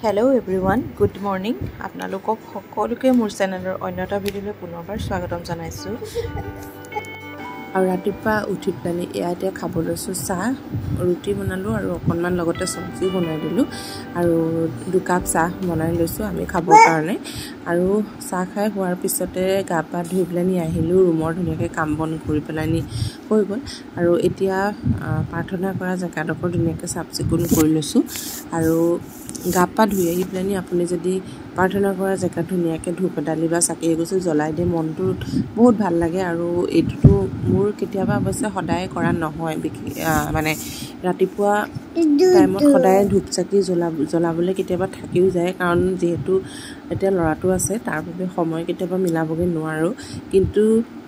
hello everyone good morning आपनालोকক সকলোকে মোৰ চেনেলৰ অন্যটা ভিডিঅ'লৈ পুনৰবাৰ স্বাগতম জনাইছো আৰু ৰাতিপুৱা উঠি পেলাই ইয়াতে খাব লৈছো চাহ ৰুটি বনালো আৰু অকনমান লগতে সবজি বনাই দিলো আৰু দুকাপ চাহ বনাই লৈছো আমি খাবৰ কাৰণে আৰু চাহ খাই হোৱাৰ পিছতে গা পা ধুই পেলাই আহিলো ৰুমৰ ধুনীয়াকৈ কাম বন কৰি পেলাই হৈ গ'ল আৰু এতিয়া প্ৰাৰ্থনা কৰা জাগাডোখৰ ধুনীয়াকৈ চাফ চিকুণ কৰি লৈছো আৰু গা পা ধুই আহি পেলাই আপুনি যদি প্ৰাৰ্থনা কৰা জেগা ধুনীয়াকৈ ধূপ এডালি বা চাকি এগছি জ্বলাই দিয়ে মনটো বহুত ভাল লাগে আৰু এইটো মোৰ কেতিয়াবা অৱশ্যে সদায় কৰা নহয় মানে ৰাতিপুৱা টাইমত সদায় ধূপ চাকি জ্বলাবলৈ কেতিয়াবা থাকিও যায় কাৰণ যেহেতু এতিয়া লৰাটো আছে তাৰ বাবে সময় কেতিয়াবা মিলাবগে নোৱাৰো কিন্তু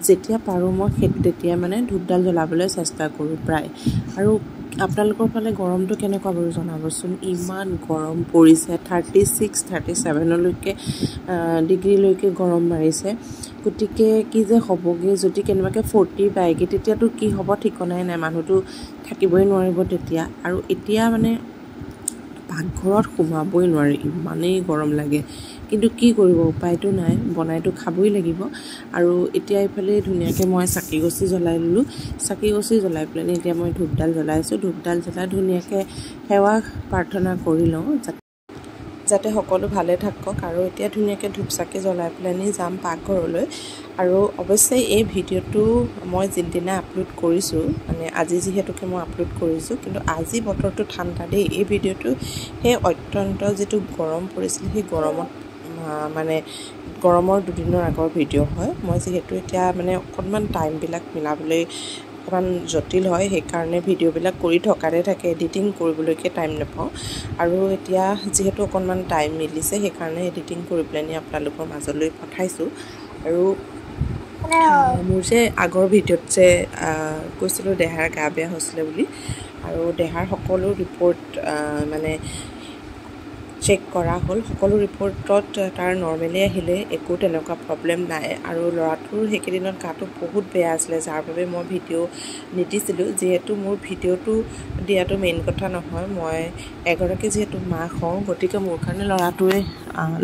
যেতিয়া পাৰো মই তেতিয়া মানে ধূপডাল জ্বলাবলৈ চেষ্টা কৰো প্ৰায় আৰু আপোনালোকৰ ফালে গৰমটো কেনেকুৱা বাৰু জনাবচোন ইমান গৰম পৰিছে 36-37 লৈকে ডিগ্ৰী লৈকে গৰম মাৰিছে গতিকে কি যে হ'বগে যদি কেনেবাকে 40 পাইগে তেতিয়াতো কি হ'ব ঠিকনাই নাই মানুহটো থাকিবই নোৱাৰিব তেতিয়া আৰু এতিয়া মানে পাকঘৰত সোমাবই নোৱাৰি ইমানেই গৰম লাগে কিন্তু কি কৰিব উপায়টো নাই বনাইটো খাবই লাগিব আৰু এতিয়া ইফালে ধুনীয়াকৈ মই চাকি গছি জ্বলাই ললো চাকি গছি জ্বলাই পেলাই এতিয়া মই ধূপডাল জ্বলাইছো ধূপডাল জ্বলাই ধুনীয়াকৈ সেৱা প্ৰাৰ্থনা কৰি লওঁ যাতে সকলো ভালে থাকক আৰু এতিয়া ধুনীয়াকৈ ধূপ চাকি জ্বলাই পেলাই যাম পাকঘৰলৈ আৰু অৱশ্যে এই ভিডিঅ'টো মই যিদিনা আপলোড কৰিছোঁ মানে আজি যিহেতুকে মই আপলোড কৰিছোঁ কিন্তু আজি বতৰটো ঠাণ্ডা দেই এই ভিডিঅ'টো সেই অত্যন্ত যেটো গৰম পৰিছিল সেই গৰমত মানে গৰমৰ দুদিনৰ আগৰ ভিডিঅ' হয় মই যেহেতু এতিয়া মানে অকনমান টাইমবিলাক মিলাবলৈ অকমান জটিল হয় সেই কাৰণে ভিডিঅ'বিলাক কৰি থকাৰে থাকে এডিটিং কৰিবলৈকে টাইম নাপাওঁ আৰু এতিয়া যেহেতু অকনমান টাইম মিলিছে সেই কাৰণে এডিটিং কৰি পেলাই আপোনালোকৰ মাজলৈ পঠাইছো আৰু মোৰ যে আগৰ ভিডিঅ'ত যে কৈছিলোঁ দেহাৰ গা বেয়া হৈছিলে বুলি আৰু দেহাৰ সকলো ৰিপৰ্ট মানে চেক কৰা হ'ল সকলো ৰিপৰ্টত তাৰ নৰ্মেলি আহিলে একো তেনেকুৱা প্ৰবলেম নাই আৰু লৰাটোৰ হেকিদিনত গাটো বহুত বেয়া আছিল যাৰ বাবে মই ভিডিঅ' নিদিছিলোঁ যেহেতু মোৰ ভিডিঅ'টো দিয়াটো মেইন কথা নহয় মই এগৰাকী যেহেতু মাক হওঁ গতিকে মোৰ কাৰণে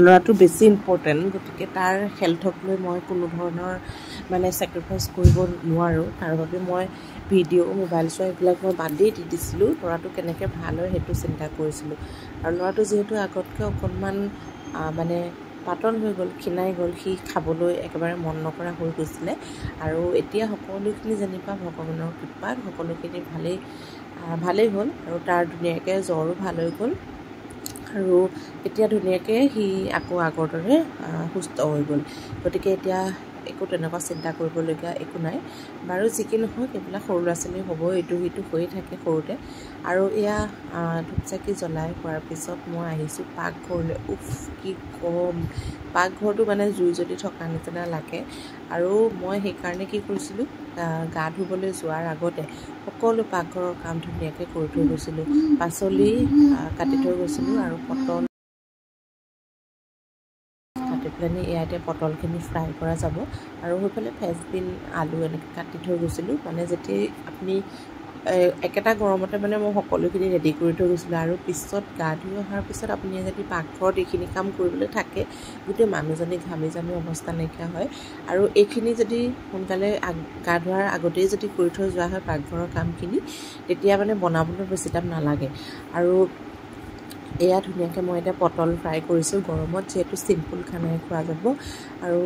লৰাটো বেছি ইম্পৰ্টেণ্ট গতিকে তাৰ হেল্থক লৈ মই কোনো ধৰণৰ মানে স্যাক্ৰিফাইস কৰিব নোৱাৰো তাৰ বাবে মই ভিডিঅ' মোবাইল চোৱা এইবিলাক মই বাদেই দি দিছিলোঁ লৰাটো কেনেকৈ ভাল হয় সেইটো চিন্তা কৰিছিলোঁ আৰু লৰাটো যেহেতু আগতকৈ অকনমান মানে পাতল হৈ গ'ল খিনাই গ'ল সি খাবলৈ একেবাৰে মন নকৰা হৈ গৈছিলে আৰু এতিয়া সকলোখিনি যেনিবা ভগৱানৰ কৃপাত সকলোখিনি ভালেই হ'ল আৰু তাৰ ধুনীয়াকৈ জ্বৰো ভাল হৈ গ'ল আৰু এতিয়া ধুনীয়াকৈ সি আকৌ আগৰ দৰে সুস্থ হৈ গ'ল গতিকে এতিয়া একো তেনেকুৱা চিন্তা কৰিবলগীয়া একো নাই বাৰু যি কি নহওক এইবিলাক সৰু ল'ৰা ছোৱালী হ'ব এইটো হৈয়ে থাকে সৰুতে আৰু এয়া ধূপ চাকি জ্বলাই হোৱাৰ পিছত মই আহিছোঁ পাকঘৰলৈ কি কম পাকঘৰটো মানে জুই জ্বলি থকা নিচিনা লাগে আৰু মই সেইকাৰণে কি কৰিছিলোঁ গা ধুবলৈ যোৱাৰ আগতে সকলো পাকঘৰৰ কাম ধুনীয়াকৈ কৰি থৈ গৈছিলোঁ পাচলি কাটি থৈ গৈছিলোঁ আৰু পটল ইয়াতে পটলখিনি ফ্ৰাই কৰা যাব আৰু সেইফালে ফ্ৰেঞ্চবিন আলু এনেকৈ কাটি থৈ গৈছিলোঁ মানে যেতিয়া আপুনি একেটা গৰমতে মানে মই সকলোখিনি ৰেডি কৰি থৈ গৈছিলোঁ আৰু পিছত গা ধুই অহাৰ পিছত আপুনি যদি পাকঘৰত এইখিনি কাম কৰিবলৈ থাকে গোটেই মানুহজনী ঘামি জামি অৱস্থা নাইকিয়া হয় আৰু এইখিনি যদি সোনকালে গা ধোৱাৰ আগতেই যদি কৰি থৈ যোৱা হয় পাকঘৰৰ কামখিনি তেতিয়া মানে বনাবলৈ বেছি টাইম নালাগে আৰু এয়া ধুনীয়াকৈ মই এতিয়া পটল ফ্ৰাই কৰিছোঁ গৰমত যিহেতু চিম্পুল খানাই খোৱা যাব আৰু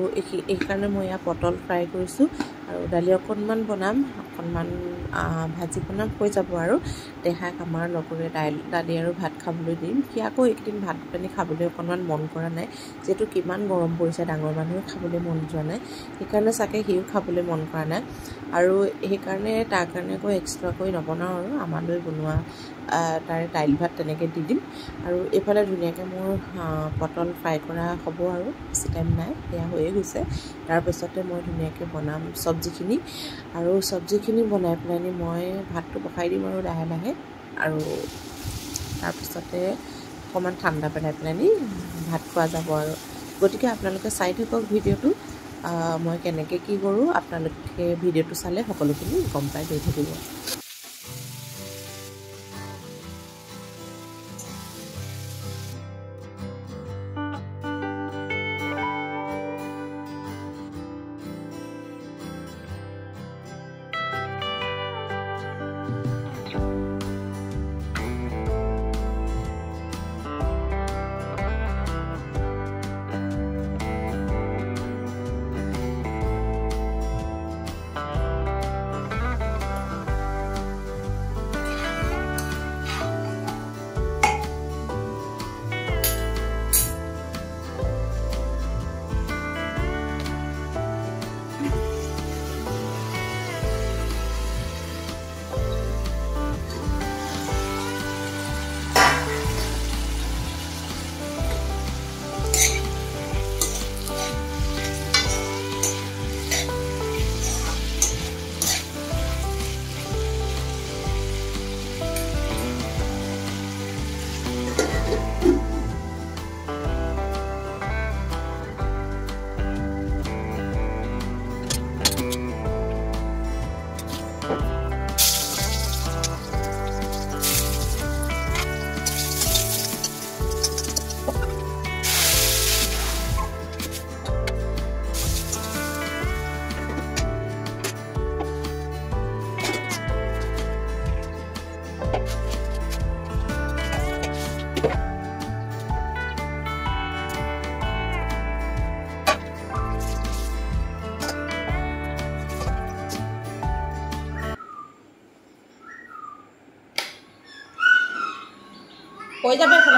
এইকাৰণে মই এয়া পটল ফ্ৰাই কৰিছোঁ আৰু দালি অকণমান বনাম অকণমান ভাজি বনাম হৈ যাব আৰু দেহাক আমাৰ লগৰে দালি আৰু ভাত খাবলৈ দিম সি আকৌ এইকেইদিন ভাত পানী খাবলৈ অকণমান মন কৰা নাই যিহেতু কিমান গৰম পৰিছে ডাঙৰ মানুহে খাবলৈ মন যোৱা নাই সেইকাৰণে চাগে সিও খাবলৈ মন কৰা নাই আৰু সেইকাৰণে তাৰ কাৰণে আকৌ এক্সট্ৰাকৈ নবনাওঁ আৰু আমালৈ বনোৱা তাৰে দাইল ভাত তেনেকৈ দি দিম আৰু এইফালে ধুনীয়াকৈ মোৰ পটল ফ্ৰাই কৰা হ'ব আৰু বেছি টাইম নাই সেয়া হৈয়ে গৈছে তাৰপিছতে মই ধুনীয়াকৈ বনাম চব্জিখিনি আৰু চব্জিখিনি বনাই পেলাই মই ভাতটো বহাই দিম আৰু লাহে লাহে আৰু তাৰপিছতে অকণমান ঠাণ্ডা পেলাই ভাত খোৱা যাব আৰু গতিকে আপোনালোকে চাই থাকক ভিডিঅ'টো মই কেনেকৈ কি কৰোঁ আপোনালোকে ভিডিঅ'টো চালে সকলোখিনি গম পাই গৈ থাকিব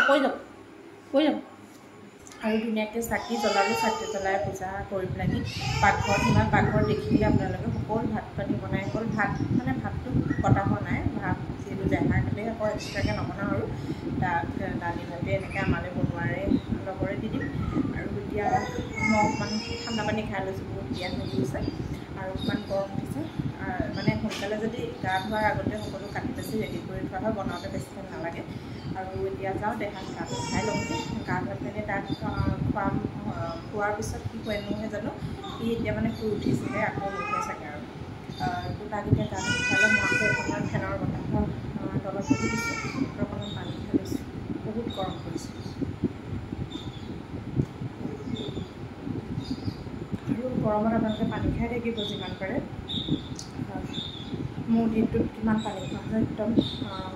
কৈ যাব আৰু ধুনীয়াকৈ চাকি জ্বলালোঁ চাকি জ্বলাই পূজা কৰি পেলাই পাকঘৰত সিমান পাকঘৰত দেখিলে আপোনালোকে সকলো ভাত পানী বনাই গ'ল ভাত মানে ভাতটো কটা হোৱা নাই ভাত যিহেতু দেহাৰ কাৰণে আকৌ এক্সট্ৰাকৈ নবনাওঁ আৰু তাক দালি ভাতে এনেকৈ আমালৈ বনোৱাৰে লগৰে দি দিম আৰু এতিয়া মই অকণমান ঠাণ্ডা পানী খাই লৈছোঁ বহুত পিয়াহ হৈ গৈছে আৰু অকণমান গৰম উঠিছে মানে সোনকালে যদি গা ধোৱাৰ আগতে সকলো কাটি বাচি ৰেডি কৰি থোৱা হয় বনাওঁতে বেছি টাইম নালাগে আৰু এতিয়া যাওঁ দেহাক গাটো খাই লওঁ গা ধোৱাই পিনে তাক খোৱাৰ পিছত কি কৰেনোহে জানো সি এতিয়া মানে শুই উঠিছিলে আকৌ নুঠে চাগে আৰু তো তাক এতিয়া গাটো খাই লওঁ মই আকৌ অকণমান ফেনৰ বতাহৰ তলত বহি দিছোঁ আৰু অকণমান পানী খাই লৈছোঁ বহুত গৰম পৰিছে আৰু গৰমত আপোনালোকে পানী খাই থাকিব যিমান পাৰে মোৰ দিনটোত কিমান পানী খোৱা হয় একদম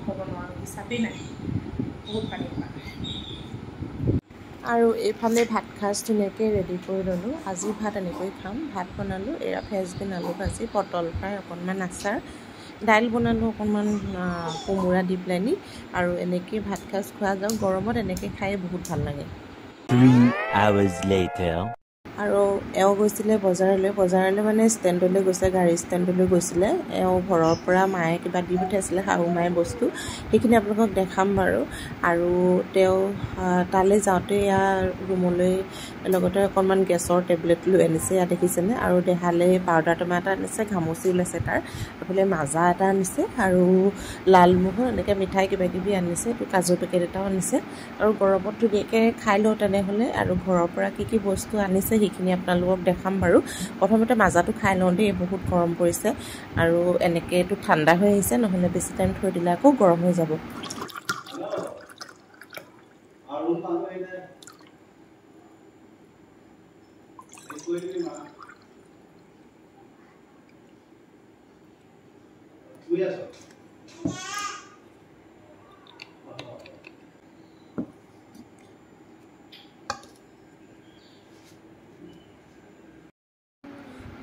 ক'ব নোৱাৰোঁ হিচাপেই নাই বহুত পানী খোৱা আৰু এইফালে ভাত সাজ ধুনীয়াকৈ ৰেডি কৰি ল'লোঁ আজি ভাত এনেকৈ খাম ভাত বনালোঁ এয়া ফ্ৰেঞ্চবিন আলু ভাজি পটল ফ্ৰাই অকণমান আচাৰ দাইল বনালোঁ অকণমান কোমোৰা দি পেলাই আৰু এনেকৈ ভাত সাজ খোৱা যাওঁ গৰমত এনেকৈ খাই বহুত ভাল লাগে 3 hours later আৰু এওঁ গৈছিলে বজাৰলৈ মানে ষ্টেণ্ডলৈ গৈছে গাড়ী ষ্টেণ্ডলৈ গৈছিলে এওঁ ঘৰৰ পৰা মায়ে কিবা দি পঠিয়াইছিলে শাহু মায়ে বস্তু সেইখিনি আপোনালোকক দেখাম বাৰু আৰু তেওঁ তালৈ যাওঁতে ইয়াৰ ৰুমলৈ লগতে অকণমান গেছৰ টেবলেট লৈ আনিছে ইয়াত দেখিছেনে আৰু দেহালৈ পাউডাৰ টেমা এটা আনিছে ঘামচি ওলাইছে তাৰ এইফালে মাজা এটা আনিছে আৰু লালমোহন এনেকৈ মিঠাই কিবাকিবি আনিছে এইটো কাজু পেকেট এটাও আনিছে আৰু গৰমত ধুনীয়াকৈ খাই লওঁ তেনেহ'লে আৰু ঘৰৰ পৰা কি বস্তু আনিছে সেইখিনি আপোনালোকক দেখাম বাৰু প্ৰথমতে মাজাটো খাই লওঁ দেই বহুত গৰম পৰিছে আৰু এনেকৈ এইটো ঠাণ্ডা হৈ আহিছে নহ'লে বেছি টাইম থৈ দিলে আকৌ গৰম হৈ যাব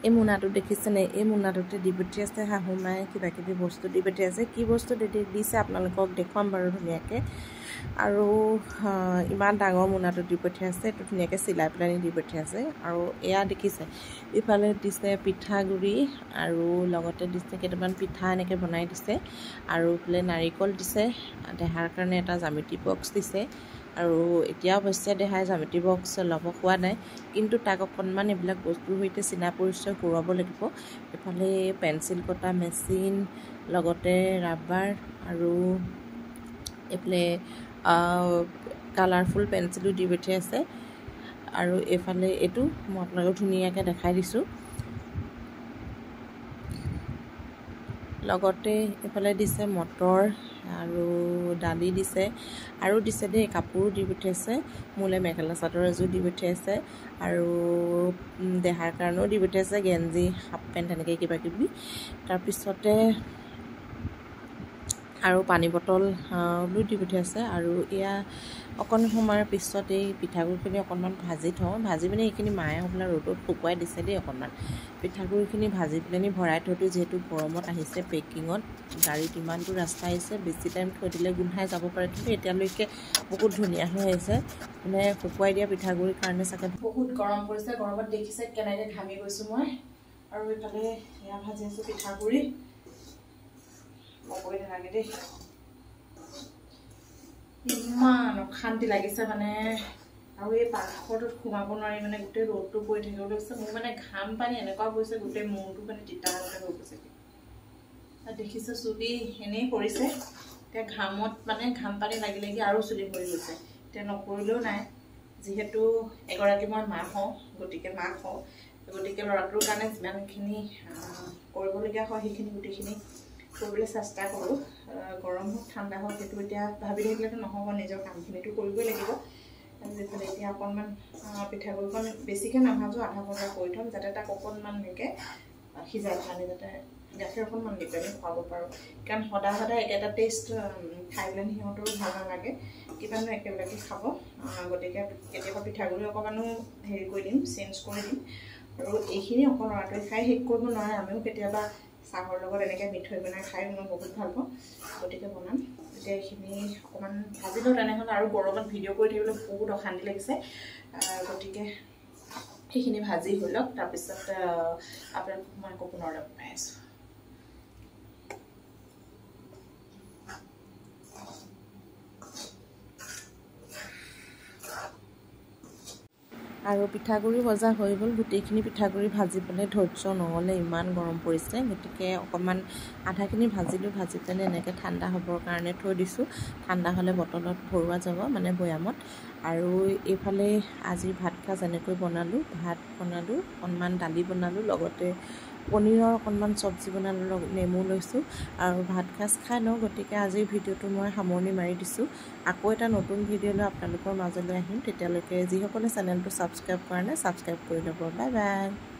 এই মোনাটো দেখিছেনে এই মোনাটোতে দি পঠিয়াইছে শাহু মায়ে কিবাকিবি বস্তু দি পঠিয়াইছে কি বস্তু দিছে আপোনালোকক দেখুৱাম বাৰু ধুনীয়াকৈ আৰু ইমান ডাঙৰ মোনাটো দি পঠিয়াইছে এইটো ধুনীয়াকৈ চিলাই পেলাই দি পঠিয়াইছে আৰু এয়া দেখিছে ইফালে দিছে পিঠাগুড়ি আৰু লগতে দিছে কেইটামান পিঠা এনেকৈ বনাই দিছে আৰু ইফালে নাৰিকল দিছে দেহাৰ কাৰণে এটা জ্যামিতি বক্স দিছে আৰু এতিয়া অৱশ্যে দেহাই জ্যামিতি বক্স ল'ব খোৱা নাই কিন্তু তাক অকণমান এইবিলাক বস্তুৰ সৈতে চিনা পৰিচয় কৰোৱাব লাগিব এইফালে পেঞ্চিল কটা মেচিন লগতে ৰাবাৰ আৰু এইফালে কালাৰফুল পেঞ্চিলো দি পঠিয়াইছে আৰু এইফালে এইটো মই আপোনালোকক ধুনীয়াকৈ দেখাই দিছোঁ লগতে এইফালে দিছে মটৰ আৰু দালি দিছে আৰু দিছে দেই কাপোৰো দি পঠিয়াইছে মোলৈ মেখেলা চাদৰ এযোৰ দি পঠিয়াইছে আৰু দেহাৰ কাৰণেও দি পঠিয়াইছে গেঞ্জি হাফ পেণ্ট এনেকৈ কিবাকিবি তাৰপিছতে আৰু পানী বটলো দি পঠিয়াইছে আৰু এয়া অকণ সময়ৰ পিছত এই পিঠাগুড়িখিনি অকণমান ভাজি থওঁ ভাজি পিনে এইখিনি মায়ে হ'বলা ৰ'দত শুকুৱাই দিছে দেই অকণমান পিঠাগুড়িখিনি ভাজি পেলাই ভৰাই থৈ দিওঁ যিহেতু গৰমত আহিছে পেকিঙত গাড়ীত ইমান দূৰ ৰাস্তা আহিছে বেছি টাইম থৈ দিলে গোন্ধাই যাব পাৰে কিন্তু এতিয়ালৈকে বহুত ধুনীয়া হৈ আহিছে মানে শুকুৱাই দিয়া পিঠাগুড়িৰ কাৰণে চাগে বহুত গৰম পৰিছে গৰমত দেখিছে কেনেকৈ ঘামি গৈছোঁ মই আৰু এইফালে এয়া ভাজি আছোঁ পিঠাগুড়ি নকৰি নালাগে দেই ইমান অশান্তি লাগিছে মানে আৰু এই পাকঘৰটোত সোমাব নোৱাৰি মানে গোটেই ৰ'দটো পৰি থাকিব লাগিছে মোৰ মানে ঘাম পানী এনেকুৱা হৈছে গোটেই মূৰটো মানে তিতা হৈ গৈছে দেখিছে চুলি এনেই পৰিছে এতিয়া ঘামত মানে ঘাম পানী লাগি লাগি আৰু চুলি পৰি গৈছে এতিয়া নকৰিলেও নাই যিহেতু এগৰাকী মই মাক হওঁ গতিকে ল'ৰাটোৰ কাৰণে যিমানখিনি কৰিবলগীয়া হয় সেইখিনি গোটেইখিনি কৰিবলৈ চেষ্টা কৰোঁ গৰম হওক ঠাণ্ডা হওক সেইটো এতিয়া ভাবি থাকিলেতো নহ'ব নিজৰ কামখিনিতো কৰিবই লাগিব যিফালে এতিয়া অকণমান পিঠাগুড়িখন বেছিকৈ নাভাজোঁ আধা ভজা কৰি থ'ম যাতে তাক অকণমান এনেকৈ সিজাই খালে যাতে গাখীৰ অকণমান দি পেলাই খুৱাব পাৰোঁ কাৰণ সদায় একেটা টেষ্ট খাই পেলাই সিহঁতৰো ভাল নালাগে কিমানো একেবিলাকে খাব গতিকে কেতিয়াবা পিঠাগুড়ি অকণমানো হেৰি কৰি দিম চেঞ্জ কৰি দিম আৰু এইখিনি অকণ ল'ৰাটোৱে খাই শেষ কৰিব নোৱাৰে আমিও কেতিয়াবা চাহৰ লগত এনেকৈ মিঠৈ বনাই খাই মই বহুত ভাল পাওঁ গতিকে বনাম এতিয়া এইখিনি অকণমান ভাজি লওঁ তেনেহ'লে আৰু গৰমত ভিডিঅ' কৰি থাকিবলৈ বহুত অশান্তি লাগিছে গতিকে সেইখিনি ভাজি হৈ লওক তাৰপিছত আপোনালোকক মই আকৌ পুনৰ লগ পাই আছোঁ আৰু পিঠাগুড়ি ভজা হৈ গ'ল গোটেইখিনি পিঠাগুড়ি ভাজিবলৈ ধৈৰ্য নহ'লে ইমান গৰম পৰিছে গতিকে অকণমান আধাখিনি ভাজিলোঁ ভাজি পেলাই এনেকৈ ঠাণ্ডা হ'বৰ কাৰণে থৈ দিছোঁ ঠাণ্ডা হ'লে বটলত ভৰোৱা যাব মানে বৈয়ামত আৰু এইফালে আজি ভাত সাজ এনেকৈ বনালোঁ ভাত বনালোঁ অকণমান দালি বনালোঁ লগতে পনীৰৰ অকণমান চব্জি বনালোঁ নেমু লৈছোঁ আৰু ভাত সাজ খাই লওঁ গতিকে আজিৰ ভিডিঅ'টো মই সামৰণি মাৰি দিছোঁ আকৌ এটা নতুন ভিডিঅ' লৈ আপোনালোকৰ মাজলৈ আহিম তেতিয়ালৈকে যিসকলে চেনেলটো ছাবস্ক্ৰাইব কৰা নাই ছাবস্ক্ৰাইব কৰি ল'ব বাই বাই